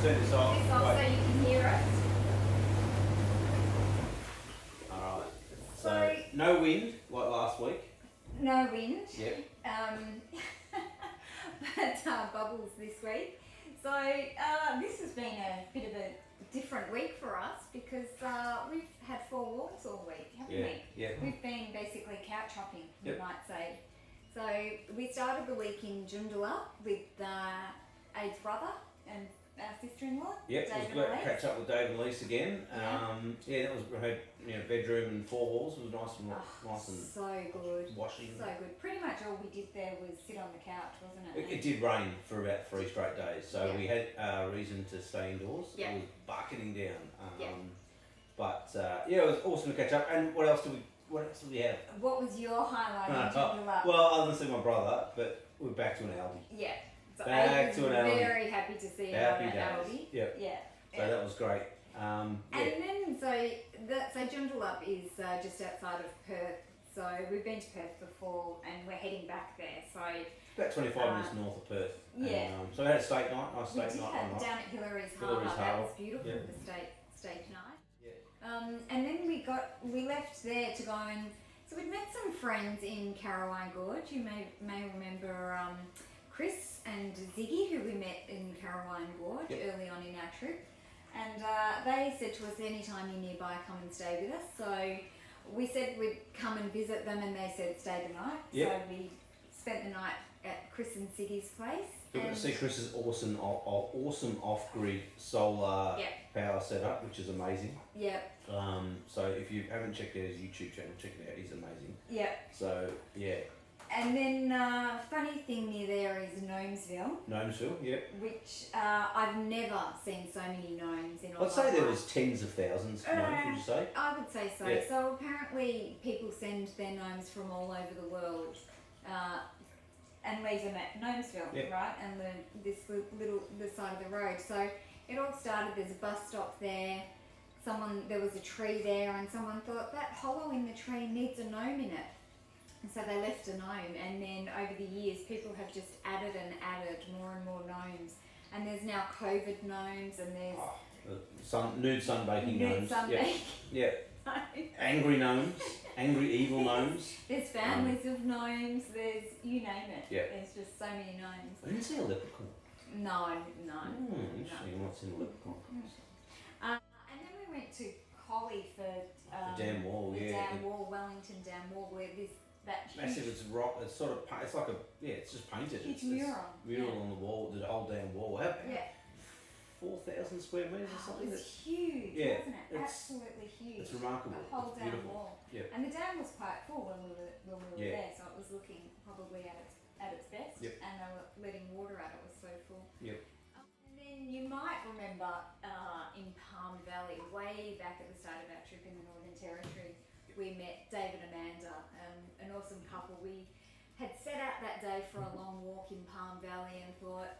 turn this off. This off so you can hear it. Alright. So, So, no wind like last week. no wind. Yep. But bubbles this week. So this has been a bit of a different week for us because we've had 4 walks all week, haven't we? Yeah. We've been basically couch hopping, you Yep. might say. So we started the week in Joondalup with Aid's brother and our sister-in-law, Yep, it was David great to and Elise. catch up with Dave and Lise again. Yeah. That was we had bedroom and 4 walls. It was nice and So good. washing. So good. Pretty much all we did there was sit on the couch, wasn't it? It did rain for about 3 straight days, so Yeah. we had reason to stay indoors. Yeah. It was bucketing down. Yeah. But it was awesome to catch up. And what else did we have? What was your highlight in Joondalup? Well, other than seeing my brother, but we're back to an Aldi. Yeah. So Back Aid was to an Aldi. very happy to see Happy her at days. Aldi. Yep. Yeah. So that was great. And then so Joondalup is just outside of Perth. So we've been to Perth before, and we're heading back there. So About 25 minutes north of Perth. Yeah. And, so we had a steak night, nice we steak did night. have one night. down at Hillary's Hillary's Harbour. That Harbour. was beautiful. Yeah. The steak night. Yeah. And then we left there to go and so we'd met some friends in Carraway Gorge. You may remember Chris and Ziggy, who we met in Carraway Gorge Yep. early on in our trip. And they said to us, anytime you're nearby, come and stay with us. So we said we'd come and visit them, and they said stay the night. Yep. So we spent the night at Chris and Ziggy's place. We got And to see Chris's awesome off-grid solar Yep. power setup, which is amazing. Yep, So if you haven't checked out his YouTube channel, check it out. He's amazing. yep. So yeah, And then funny thing near there is Gnomesville, Gnomesville. Yep. which I've never seen so many gnomes in all I'd say my there life. was tens of thousands. Would you say? I would say so. Yeah. So apparently people send their gnomes from all over the world and leave them at Gnomesville, Yeah. right? And this little the side of the road. So it all started. There's a bus stop there. There was a tree there, and someone thought that hollow in the tree needs a gnome in it. And so they left a gnome, and then over the years, people have just added and added more and more gnomes. And there's now COVID gnomes, and there's Nude sunbaking nude gnomes. sunbaking Yeah. Angry gnomes. Angry evil gnomes. There's families of gnomes. There's you name it. Yeah. There's just so many gnomes. I didn't see a leprechaun. No. Interesting. I might see a leprechaun. And then we went to Collie for The dam wall, the yeah. dam wall, Wellington Dam Wall, where that huge Massive. It's rock. It's sort of. It's like a. Yeah. It's just painted. huge It's mural. mural on the wall. The whole damn wall. How, Yeah. 4,000 square metres or Oh, something. it's huge, Yeah, wasn't it? it's- Absolutely huge. It's remarkable. The whole It's dam beautiful. wall. Yeah. And the dam was quite full when we were Yeah. there, so it was looking probably at its best. Yep. And they were letting water out. It was so full. Yep. And then you might remember in Palm Valley, way back at the start of our trip in the Northern Territory, we met David and Amanda, an awesome couple. We had set out that day for a long walk in Palm Valley and thought,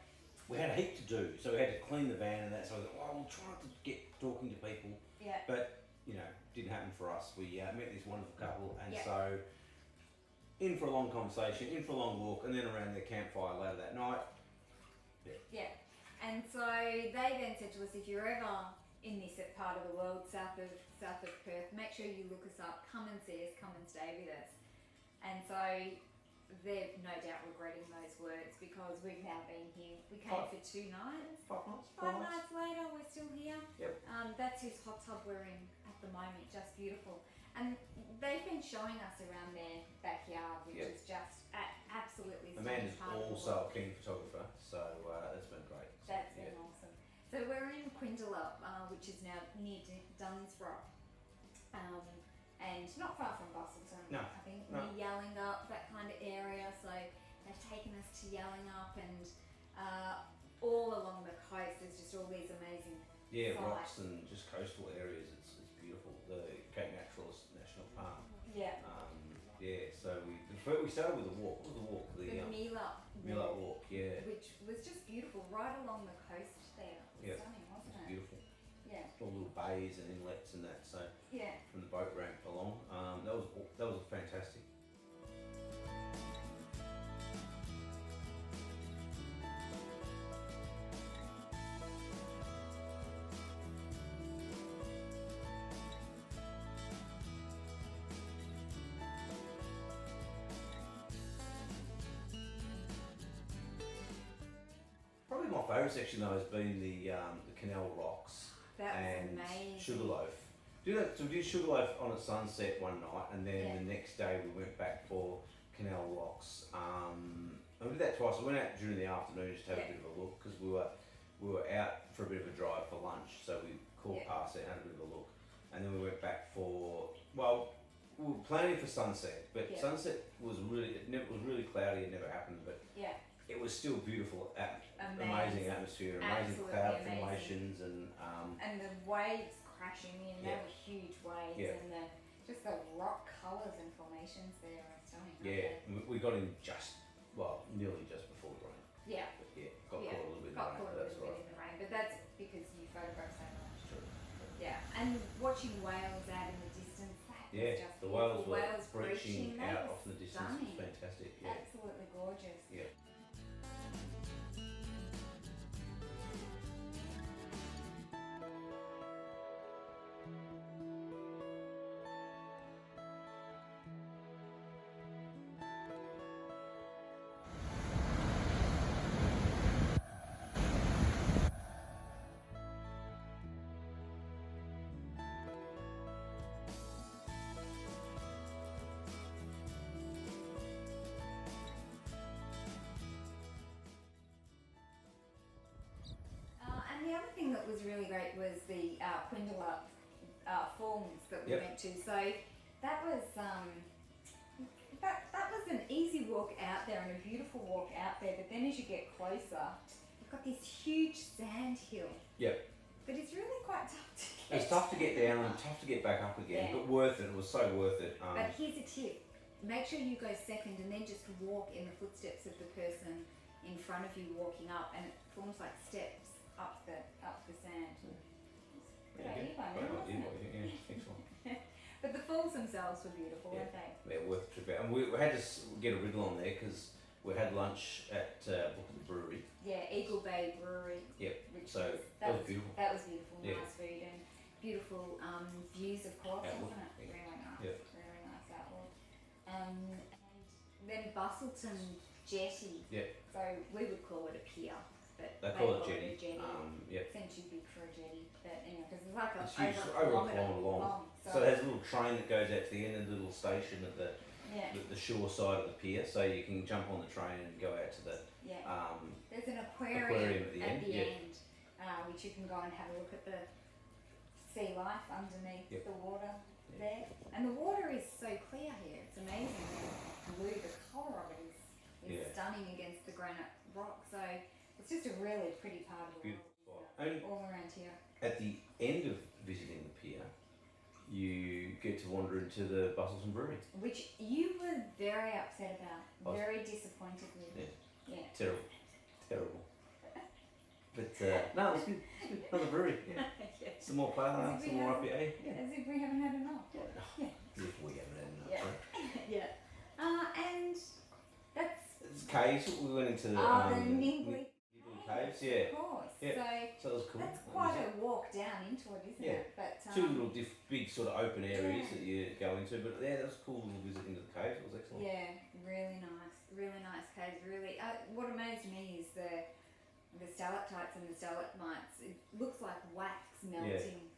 We had a heap to do, so we had to clean the van and that. So I thought, we'll try to get talking to people, yeah, but didn't happen for us. We met this wonderful couple, and Yeah. so in for a long conversation, in for a long walk, and then around their campfire later that night. yeah. And so they then said to us, if you're ever in this part of the world, south of Perth, make sure you look us up, come and see us, come and stay with us. And so they're no doubt regretting those words because we've now been here. We came for 2 nights. 5 nights. 5 nights later, we're still here. Yep. That's his hot tub we're in at the moment, just beautiful. And they've been showing us around their backyard, which Yep. is just absolutely Amanda's stunning part of the also world. a keen photographer, so that's been great. So, That's yeah. been awesome. So we're in Quindalup, which is now near Dunsborough, and not far from Busselton. No, I think no. near Yallingup, that kind of area. So they've taken us to Yallingup, and all along the coast there's just all these amazing Yeah, sites. rocks and just coastal areas. It's beautiful. The Cape Naturalist National Park. Yeah. So we started with a walk. What was the walk? The Mila walk. Yeah. which was just beautiful, right along the coast there. It was Yeah. stunning, wasn't it? Beautiful. Yeah. All little bays and inlets and that. So Yeah. from the boat ramp along, that was fantastic. favourite section though has been the Canal Rocks That was and amazing. Sugarloaf. So we did Sugarloaf on at sunset one night, and then Yeah. the next day we went back for Canal Rocks. And we did that twice. I went out during the afternoon just to have a bit of a look because we were out for a bit of a drive for lunch, so we caught past it and had a bit of a look, and then we went back for we were planning for sunset, but sunset was was really cloudy. It never happened, but Yeah. it was still beautiful. Amazing Amazing. atmosphere, amazing Absolutely cloud amazing. formations, And the waves crashing in, they Yeah. were huge waves, Yeah. and just the rock colours and formations there are stunning. aren't yeah, they? we got in nearly just before the rain. Yeah. But got Yeah. caught a little bit in the Got rain, caught but a that's little all bit right. in the rain, but that's because you photographed so much. True. Yeah, and watching whales out in the distance, that was Yeah, just the beautiful. whales were breaching, breaching they out were off in the distance. stunning. It's fantastic. Yeah. Absolutely gorgeous. Yeah. And the other thing that was really great was the Quindala Falls that we Yep. went to. So that was that was an easy walk out there and a beautiful walk out there. But then as you get closer, you've got this huge sand hill. Yep. But it's really quite tough to get. It's tough to get down and tough to get back up again, Yeah. but worth it. It was so worth it. But here's a tip: make sure you go second, and then just walk in the footsteps of the person in front of you walking up, and it forms like steps up the sand. Good idea by me, wasn't it? Yeah, excellent. But the falls themselves were beautiful, weren't they? Yeah, worth the trip out. And we had to get a wriggle on there because we had lunch at Book of the Brewery. Yeah, Eagle Bay Brewery. Yep. Which So was, that was beautiful. That was beautiful, Yeah. nice food and beautiful views, of course, Outlook, wasn't it? yeah. Really nice, Yeah. really nice outlook. And then Bustleton Jetty. Yeah. So we would call it a pier, but They call it a jetty. jetty. Yeah. Seems too big for a jetty, but anyway, because it's like It's huge, over a kilometre long. So it has a little train that goes out to the end and a little station at the shore side of the pier, so you can jump on the train and go out to the there's an aquarium aquarium at the end, which you can go and have a look at the sea life underneath Yep. the water there. And the water is so clear here, it's amazing. Blue, the colour of it is Yeah. stunning against the granite rock, so it's just a really pretty part of the Beautiful world. spot. And All around here. at the end of visiting the pier, you get to wander into the Bustleton Brewery. Which you were very upset about, Was- very disappointed with. Yeah. Yeah. Terrible. But no, it's good. It's good. Another brewery. Yeah. Yeah. Some more pale ale, As if some we more haven't- IPA. Yeah. As if we haven't had enough. Yeah. Yeah. If we haven't had enough. Yeah. Right? Yeah. And that's It's caves. We went into the Ningley Caves. Yeah. Of course. Yeah. So that was cool. That's That quite was a walk down into it, isn't Yeah. it? But two little big sort of open areas Yeah. that you go into, but yeah, that was a cool little visit into the caves. It was excellent. yeah, really nice caves. Really, what amazed me is the stalactites and the stalagmites. It looks like wax melting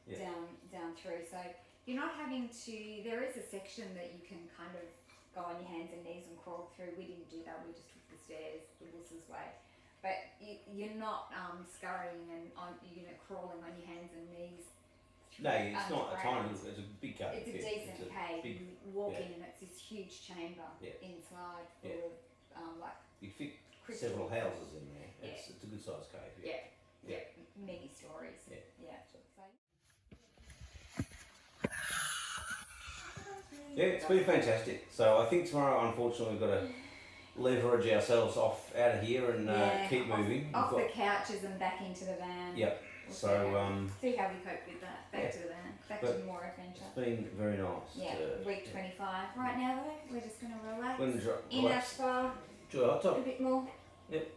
Yeah. down through. So you're not having to. There is a section that you can kind of go on your hands and knees and crawl through. We didn't do that. We just took the stairs the Wuss's way. But you're not scurrying and crawling on your hands and knees. No, it's not a tiny underground. little. It's a big cave. It's a yeah. decent It's a cave. big- You walk yeah. in and it's this huge chamber Yeah. inside full Yeah. of like You fit crystal. several houses in there. Yeah. It's a good sized cave. Yeah, Yeah. many stories. Yeah. So, Yeah, it's been fantastic. So I think tomorrow, unfortunately, we've got to leverage ourselves off out of here and keep moving. Off We've the couches and back into the van. Yep. We'll So see how we cope with that. Back yeah. to the van. Back But to more adventure. it's been very nice. Yeah, week 25. Right now though, we're just going to relax. When In our spa, enjoy a hot a tub. bit more. Yep.